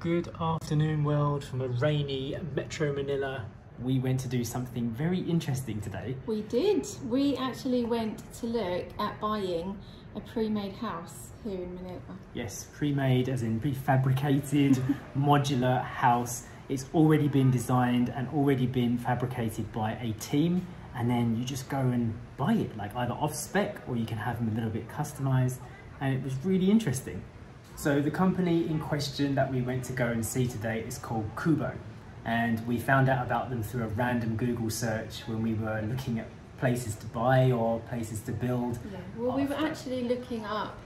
Good afternoon, world, from a rainy Metro Manila. We went to do something very interesting today. We did. We actually went to look at buying a pre-made house here in Manila. Yes, pre-made as in prefabricated modular house. It's already been designed and already been fabricated by a team, and then you just go and buy it, like either off spec or you can have them a little bit customized, and it was really interesting. So the company in question that we went to go and see today is called CUBO, and we found out about them through a random Google search when we were looking at places to buy or places to build. Yeah. Well, we were actually looking up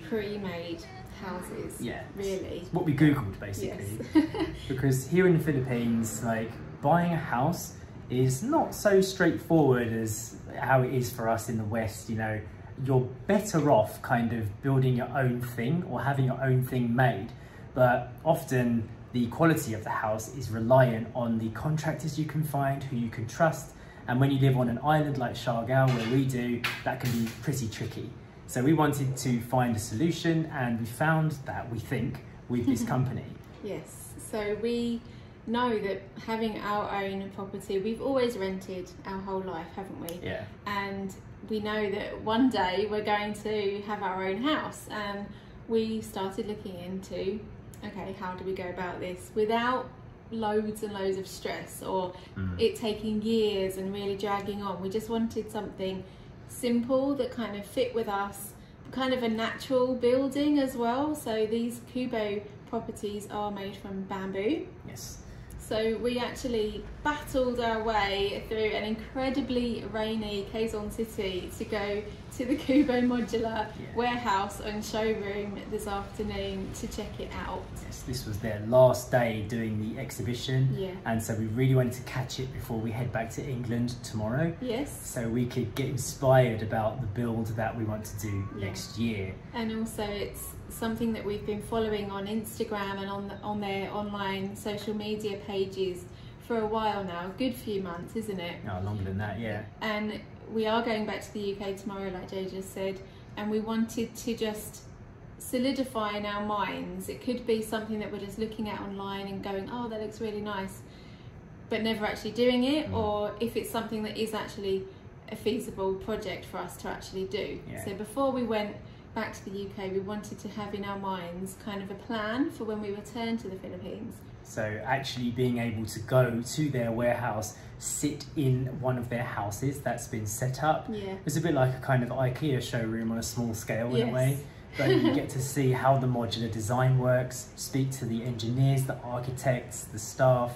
pre-made houses. Yeah, really. It's what we Googled basically. Yes. Because here in the Philippines, like buying a house is not so straightforward as how it is for us in the West. You know, you're better off kind of building your own thing or having your own thing made, but often the quality of the house is reliant on the contractors you can find, who you can trust, and when you live on an island like Siargao, where we do, that can be pretty tricky. So we wanted to find a solution, and we found that, we think, with this company. Yes, so we know that having our own property, we've always rented our whole life, haven't we? Yeah. And we know that one day we're going to have our own house, and we started looking into, okay, how do we go about this without loads and loads of stress or it taking years and really dragging on. We just wanted something simple that kind of fit with us, kind of a natural building as well. So these CUBO properties are made from bamboo. Yes. So we actually battled our way through an incredibly rainy Quezon city to go to the CUBO Modular warehouse and showroom this afternoon to check it out. Yes, this was their last day doing the exhibition, and so we really wanted to catch it before we head back to England tomorrow. Yes. So we could get inspired about the build that we want to do next year. And also it's something that we've been following on Instagram and on their online social media pages for a while now, a good few months, isn't it? No, longer than that, yeah. And we are going back to the UK tomorrow, like Jay just said, and we wanted to just solidify in our minds. It could be something that we're just looking at online and going, oh, that looks really nice, but never actually doing it, or if it's something that is actually a feasible project for us to actually do. So before we went back to the UK, we wanted to have in our minds kind of a plan for when we return to the Philippines. So actually being able to go to their warehouse, sit in one of their houses that's been set up. It's a bit like a kind of IKEA showroom on a small scale in a way, but you get to see how the modular design works, speak to the engineers, the architects, the staff,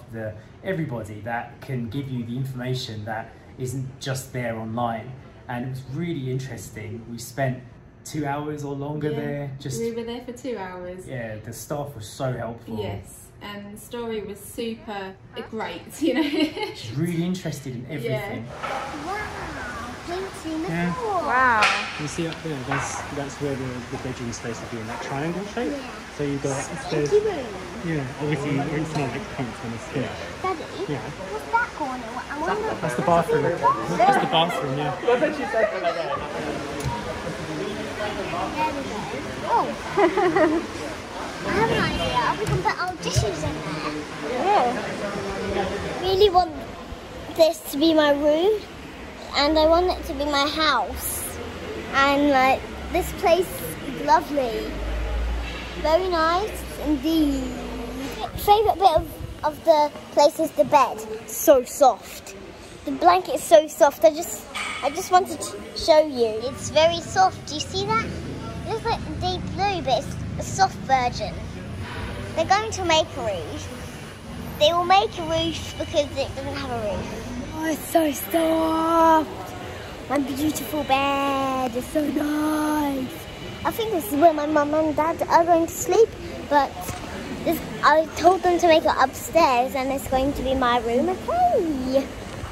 everybody that can give you the information that isn't just there online. And it was really interesting. We spent 2 hours or longer there. We were there for 2 hours. Yeah, the staff was so helpful. Yes. And Story was super great, you know. She's really interested in everything. Wow, painting the floor. Wow. You see up there, that's where the bedroom space would be, in that triangle shape. So you've got upstairs. Obviously it's not like paint on the skin. Daddy, what's that corner? I wonder. That's the bathroom. That's the bathroom, There we go. Oh. I have an idea. We can put our dishes in there. Really want this to be my room, and I want it to be my house. And like, this place is lovely. Very nice indeed. Favourite bit of the place is the bed. So soft. The blanket is so soft. I just wanted to show you. It's very soft. Do you see that? It looks like deep blue, but it's a soft version. They're going to make a roof. They will make a roof because it doesn't have a roof. Oh, it's so soft. My beautiful bed is so nice. I think this is where my mum and dad are going to sleep, but I told them to make it upstairs, and it's going to be my room. Okay,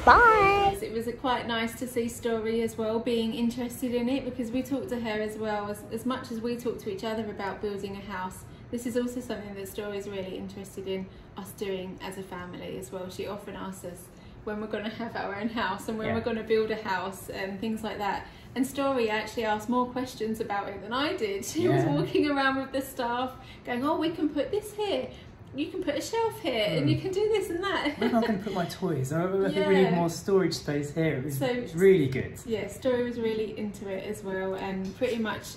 bye. It was quite nice to see Story as well being interested in it, because we talked to her as well, as much as we talk to each other about building a house. This is also something that Story is really interested in us doing as a family as well. She often asks us when we're going to have our own house and when we're going to build a house and things like that. And Story actually asked more questions about it than I did. She was walking around with the staff going, oh, we can put this here. you can put a shelf here and you can do this and that. Where am I going to put my toys? I think we need more storage space here. It's really good. Yeah, Story was really into it as well, and pretty much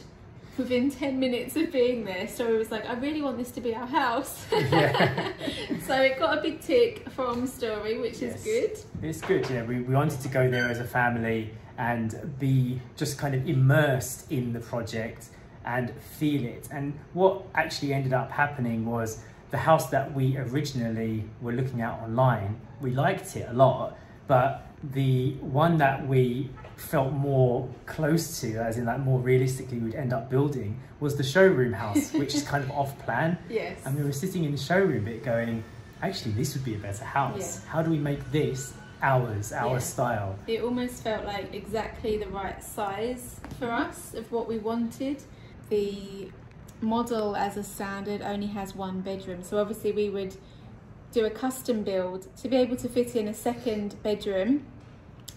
within 10 minutes of being there, Story was like, I really want this to be our house. Yeah. So it got a big tick from Story, which is good. It's good, yeah. We wanted to go there as a family and be just kind of immersed in the project and feel it. And what actually ended up happening was the house that we originally were looking at online, we liked it a lot, but the one that we felt more close to, as in like more realistically we'd end up building, was the showroom house, which is kind of off plan. Yes. And we were sitting in the showroom bit going, actually this would be a better house. Yeah. How do we make this our style? It almost felt like exactly the right size for us of what we wanted. The model as a standard only has 1 bedroom, so obviously we would do a custom build to be able to fit in a 2nd bedroom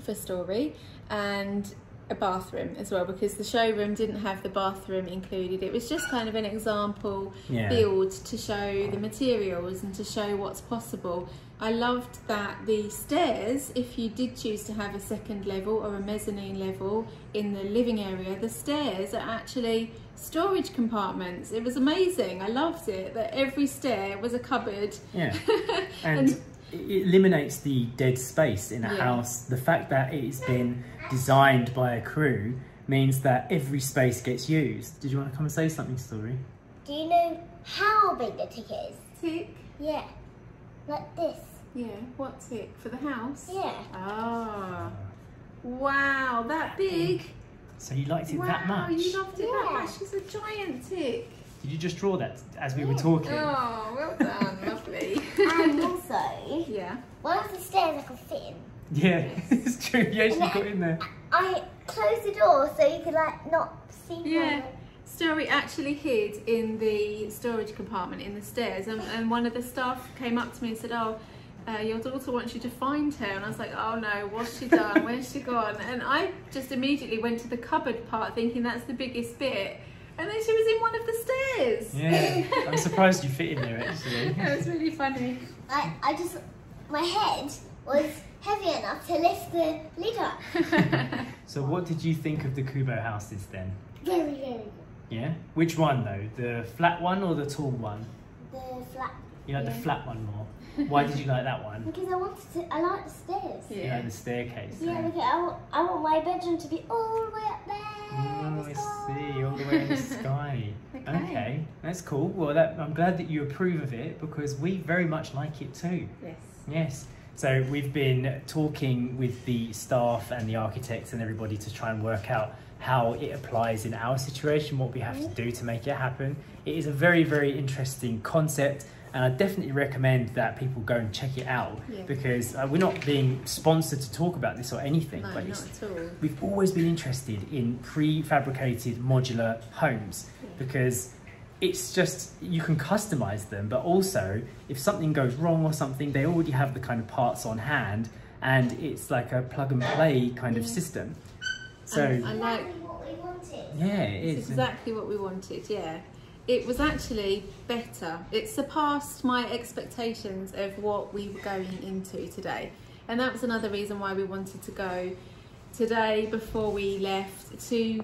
for Story and a bathroom as well, because the showroom didn't have the bathroom included. It was just kind of an example build to show the materials and to show what's possible. I loved that the stairs, if you did choose to have a 2nd level or a mezzanine level in the living area, the stairs are actually storage compartments. It was amazing. I loved it that every stair was a cupboard. Yeah. And it eliminates the dead space in a house. The fact that it's been designed by a crew means that every space gets used. Did you want to come and say something, Story? Do you know how big the tick is? Tick? Yeah. Like this. Yeah. What tick? For the house? Yeah. Ah. Wow, that big? So you liked it that much? Wow, you loved it that much. It's a giant tick. Did you just draw that as we were talking? Oh, well done. Lovely. And also, one of the stairs I could fit in. Yeah, it's true. You actually got in there. I closed the door so you could like not see me. Yeah. Story actually hid in the storage compartment in the stairs, and one of the staff came up to me and said, oh, your daughter wants you to find her. And I was like, oh no, what's she done? Where's she gone? And I just immediately went to the cupboard part thinking that's the biggest bit. And then she was in one of the stairs. Yeah, I'm surprised you fit in there actually. That was really funny. My head was heavy enough to lift the lid up. So what did you think of the CUBO houses then? Very, very good. Yeah? Which one though? The flat one or the tall one? The flat. You like the flat one more? Why did you like that one? Because I like the stairs. Yeah. You like the staircase? Yeah, because I want my bedroom to be all the way up there. Oh, I see, all the way in the sky. Okay, that's cool. Well, I'm glad that you approve of it, because we very much like it too. Yes. Yes. So we've been talking with the staff and the architects and everybody to try and work out how it applies in our situation, what we have to do to make it happen. It is a very, very interesting concept, and I definitely recommend that people go and check it out, because we're not being sponsored to talk about this or anything, but not at all. We've always been interested in prefabricated modular homes, because it's just, you can customize them, but also if something goes wrong or something, they already have the kind of parts on hand, and it's like a plug and play kind of system. So I like what we wanted. Yeah, it is. It's exactly what we wanted, yeah. It was actually better. It surpassed my expectations of what we were going into today. And that was another reason why we wanted to go today before we left, to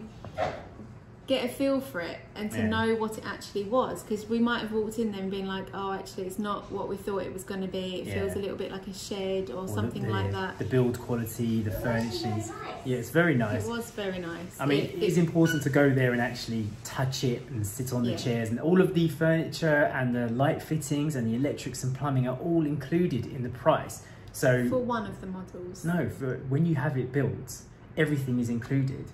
get a feel for it and to know what it actually was, because we might have walked in there and been like, oh, actually it's not what we thought it was going to be. It feels a little bit like a shed or something like that. The build quality, the furnishings, it's very nice. It was very nice. I mean, it is important to go there and actually touch it and sit on the chairs, and all of the furniture and the light fittings and the electrics and plumbing are all included in the price. So for one of the models. No, for when you have it built, everything is included.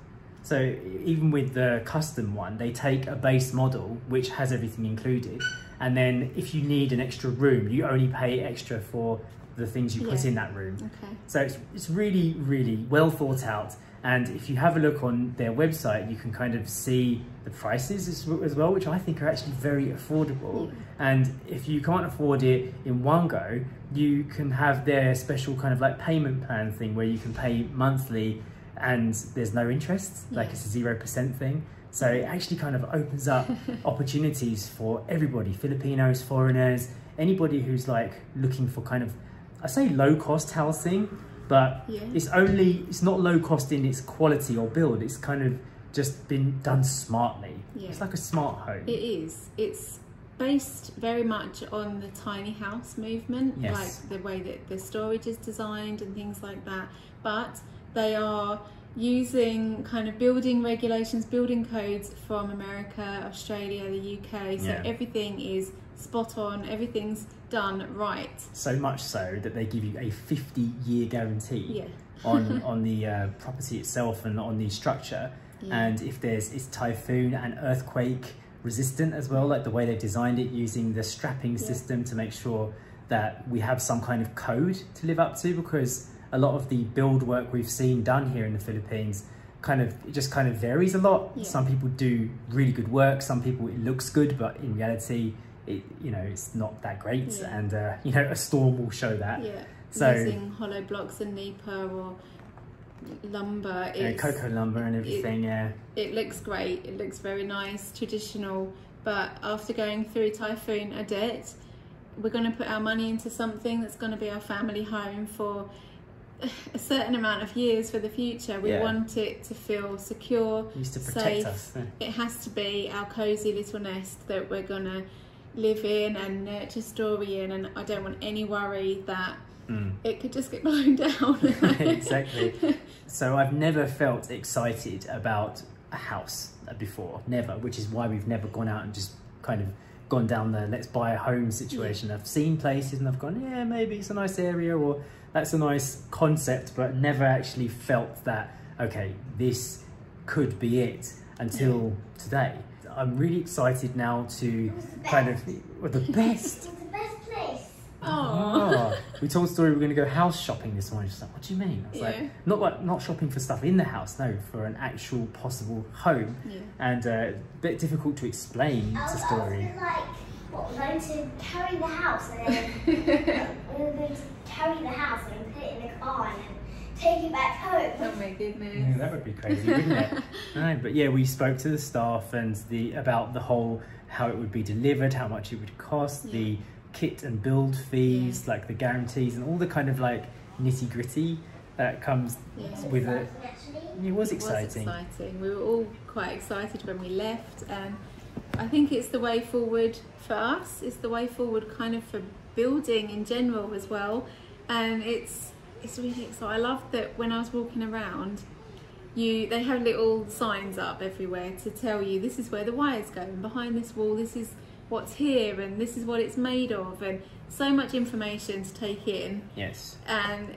So even with the custom one, they take a base model which has everything included, and then if you need an extra room, you only pay extra for the things you put in that room. Okay. So it's really, really well thought out, and if you have a look on their website, you can kind of see the prices as well, which I think are actually very affordable. And if you can't afford it in one go, you can have their special kind of like payment plan thing where you can pay monthly and there's no interest, like it's a 0% thing. So it actually kind of opens up opportunities for everybody, Filipinos, foreigners, anybody who's like looking for kind of, I say low cost housing, but it's not low cost in its quality or build. It's kind of just been done smartly. It's like a smart home. It is. It's based very much on the tiny house movement, like the way that the storage is designed and things like that. But they are using kind of building regulations, building codes from America, Australia, the UK. So everything is spot on, everything's done right. So much so that they give you a 50-year guarantee on the property itself and on the structure. And if it's typhoon and earthquake resistant as well, like the way they've designed it, using the strapping system to make sure that we have some kind of code to live up to, because a lot of the build work we've seen done here in the Philippines it just kind of varies a lot. Some people do really good work, some people it looks good, but in reality it's not that great, and a storm will show that. So using hollow blocks and NEPA or lumber, cocoa lumber and everything. It looks great, it looks very nice, traditional, but after going through Typhoon Odette, we're going to put our money into something that's going to be our family home for a certain amount of years for the future. We want it to feel secure, to protect safe. Us. It has to be our cozy little nest that we're going to live in and nurture story in, and I don't want any worry that it could just get blown down. Exactly. So I've never felt excited about a house before, never, which is why we've never gone out and just kind of gone down the let's buy a home situation. I've seen places and I've gone, yeah, maybe it's a nice area or that's a nice concept, but never actually felt that, okay, this could be it until today. I'm really excited now to kind of, the best. It's the best place. Oh. We told Story we're going to go house shopping this morning. She's like, what do you mean? I was like, not shopping for stuff in the house, no, for an actual possible home. And a bit difficult to explain to Story. We're going to carry the house and then we're going to carry the house and put it in the car and take it back home. Oh my goodness. Yeah, that would be crazy, wouldn't it? No, but yeah, we spoke to the staff and about the whole, how it would be delivered, how much it would cost, the kit and build fees, like the guarantees and all the kind of like nitty gritty that comes with it. It was exciting. We were all quite excited when we left, and I think it's the way forward for us. It's the way forward kind of for building in general as well, and it's really exciting. I love that when I was walking around, they have little signs up everywhere to tell you this is where the wires go, and behind this wall this is what's here, and this is what it's made of, and so much information to take in. Yes. And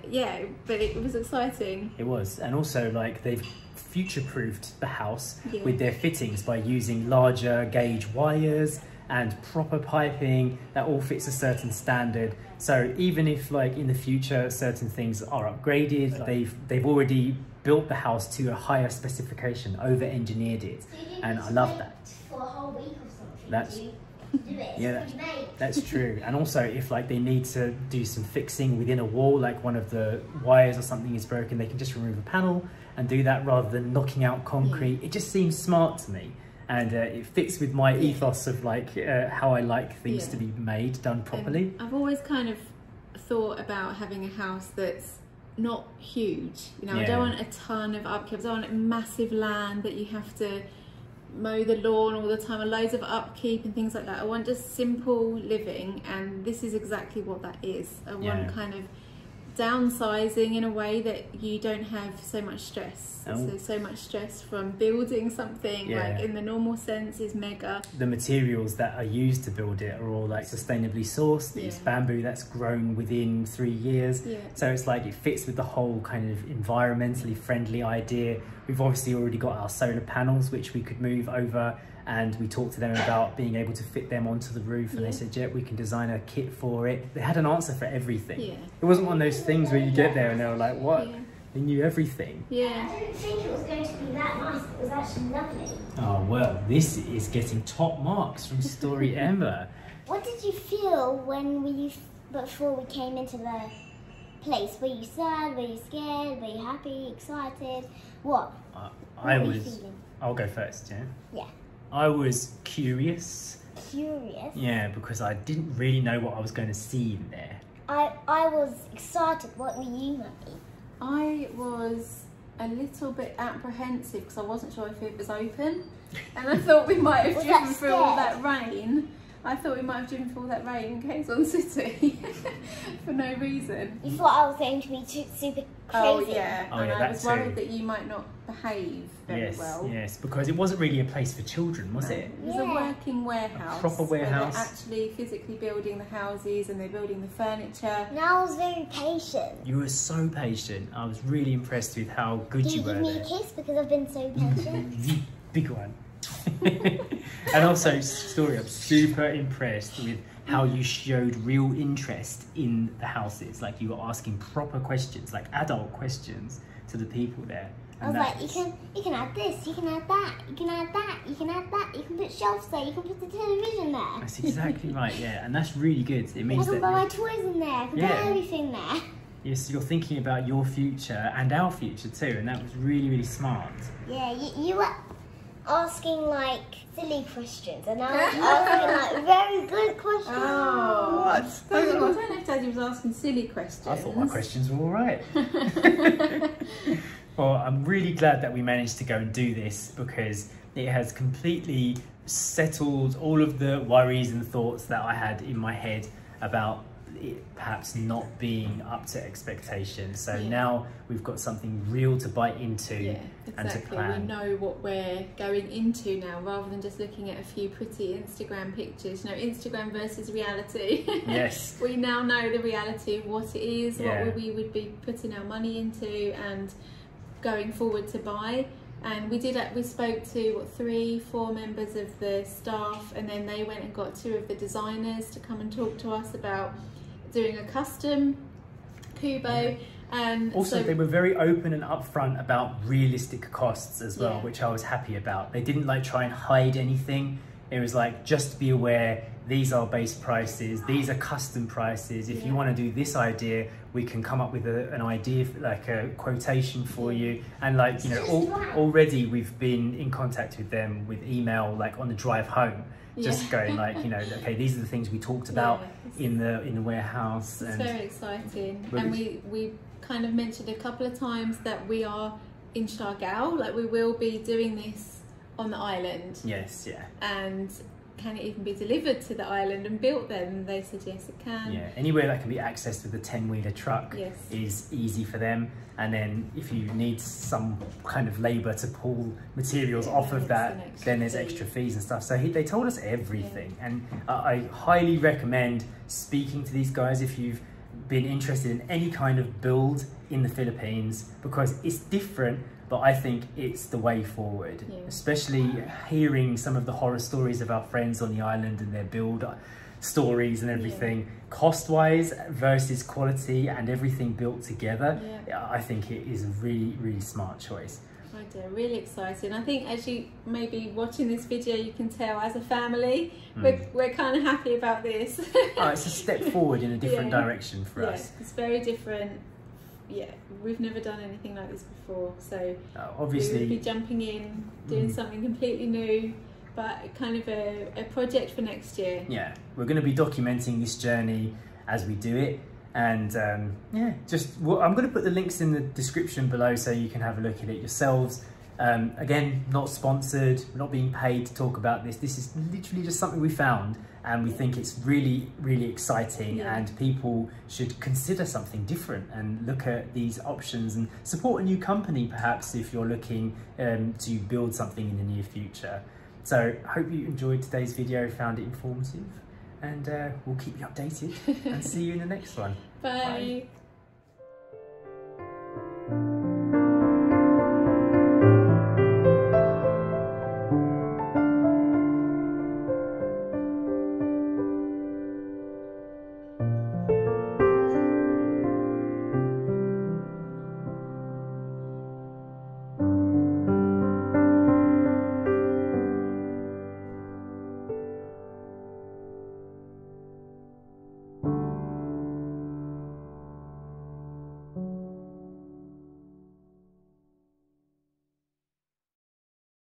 but it was exciting. It was, and also like they've future-proofed the house with their fittings by using larger gauge wires and proper piping that all fits a certain standard. So even if like in the future certain things are upgraded, they've already built the house to a higher specification, over-engineered it, and I love that. For a whole week or something. That's true. And also if like they need to do some fixing within a wall, like one of the wires or something is broken, they can just remove a panel and do that rather than knocking out concrete. It just seems smart to me, and it fits with my ethos of like how I like things to be made, done properly. And I've always kind of thought about having a house that's not huge, I don't want a ton of upkeep. I don't want massive land that you have to mow the lawn all the time and loads of upkeep and things like that. I want just simple living, and this is exactly what that is. I want kind of downsizing in a way that you don't have so much stress. So much stress from building something like in the normal sense is mega. The materials that are used to build it are all like sustainably sourced. It's bamboo that's grown within 3 years. So it's like it fits with the whole kind of environmentally friendly idea. We've obviously already got our solar panels which we could move over, and we talked to them about being able to fit them onto the roof, and they said, yeah, we can design a kit for it. They had an answer for everything. It wasn't one of those things where you get there and they were like, what? They knew everything. I didn't think it was going to be that nice. It was actually lovely. Oh, well, this is getting top marks from Story Ember. What did you feel before we came into the place? Were you sad? Were you scared? Were you happy? Excited? What? I I'll go first, yeah? Yeah. I was curious. Curious? Yeah, because I didn't really know what I was going to see in there. I was excited. What were you, Mummy? I was a little bit apprehensive because I wasn't sure if it was open, and I thought we might have driven through all that rain. I thought we might have driven through all that rain in Quezon City for no reason. You thought I was going to be super crazy. Oh yeah, Oh, and yeah, I was worried that you might not behave very well. Yes, because it wasn't really a place for children, was it? It was a working warehouse. A proper warehouse. Where they're actually physically building the houses and they're building the furniture. And I was very patient. You were so patient. I was really impressed with how good you were Give me there. a kiss because I've been so patient. Big one. And also, Story, I'm super impressed with how you showed real interest in the houses. Like you were asking proper questions, like adult questions to the people there. I was like, you can add this, you can add that, you can add that, you can add that, you can put shelves there, you can put the television there. That's exactly right, yeah, and that's really good. It means I can that put my toys in there, I can put everything there. yes, you're thinking about your future and our future too, and that was really, really smart. Yeah, you were asking like silly questions, and I was asking like very good questions. Oh, What? I don't know if Daddy was asking silly questions. I thought my questions were all right. Well, I'm really glad that we managed to go and do this because it has completely settled all of the worries and thoughts that I had in my head about it perhaps not being up to expectations. So now we've got something real to bite into and to plan. We know what we're going into now, rather than just looking at a few pretty Instagram pictures. You know, Instagram versus reality. Yes. We now know the reality of what it is, what we would be putting our money into and going forward to buy. And we spoke to 3-4 members of the staff, and then they went and got 2 of the designers to come and talk to us about doing a custom CUBO. And also, they were very open and upfront about realistic costs as well, which I was happy about. They didn't like try and hide anything. It was like, just be aware, these are base prices, these are custom prices. If you want to do this idea, we can come up with an idea, like a quotation for you. And like, you know, already we've been in contact with them with email, like on the drive home, just going like, you know, okay, these are the things we talked about in the warehouse. It's very exciting. And we kind of mentioned a couple of times that we are in Siargao, like we will be doing this on the island. Yes, yeah. And can it even be delivered to the island and built there? And they said yes, it can. Yeah, anywhere that can be accessed with a 10-wheeler truck is easy for them. And then if you need some kind of labour to pull materials off of that, then there's extra fees and stuff. So they told us everything. And I highly recommend speaking to these guys if you've been interested in any kind of build in the Philippines, because it's different, but I think it's the way forward, especially hearing some of the horror stories of our friends on the island and their build stories and everything, cost-wise versus quality and everything built together. I think it is a really, really smart choice. I do, really exciting. I think as you maybe watching this video, you can tell as a family, we're kind of happy about this. It's a step forward in a different direction for us. It's very different. Yeah, we've never done anything like this before, so obviously we would be jumping in, doing something completely new, but kind of a project for next year. Yeah, we're going to be documenting this journey as we do it, and I'm going to put the links in the description below so you can have a look at it yourselves. Again, not sponsored, we're not being paid to talk about this. This is literally just something we found, and we think it's really, really exciting, and people should consider something different and look at these options and support a new company perhaps if you're looking to build something in the near future. So I hope you enjoyed today's video, found it informative, and we'll keep you updated and see you in the next one. Bye. Bye.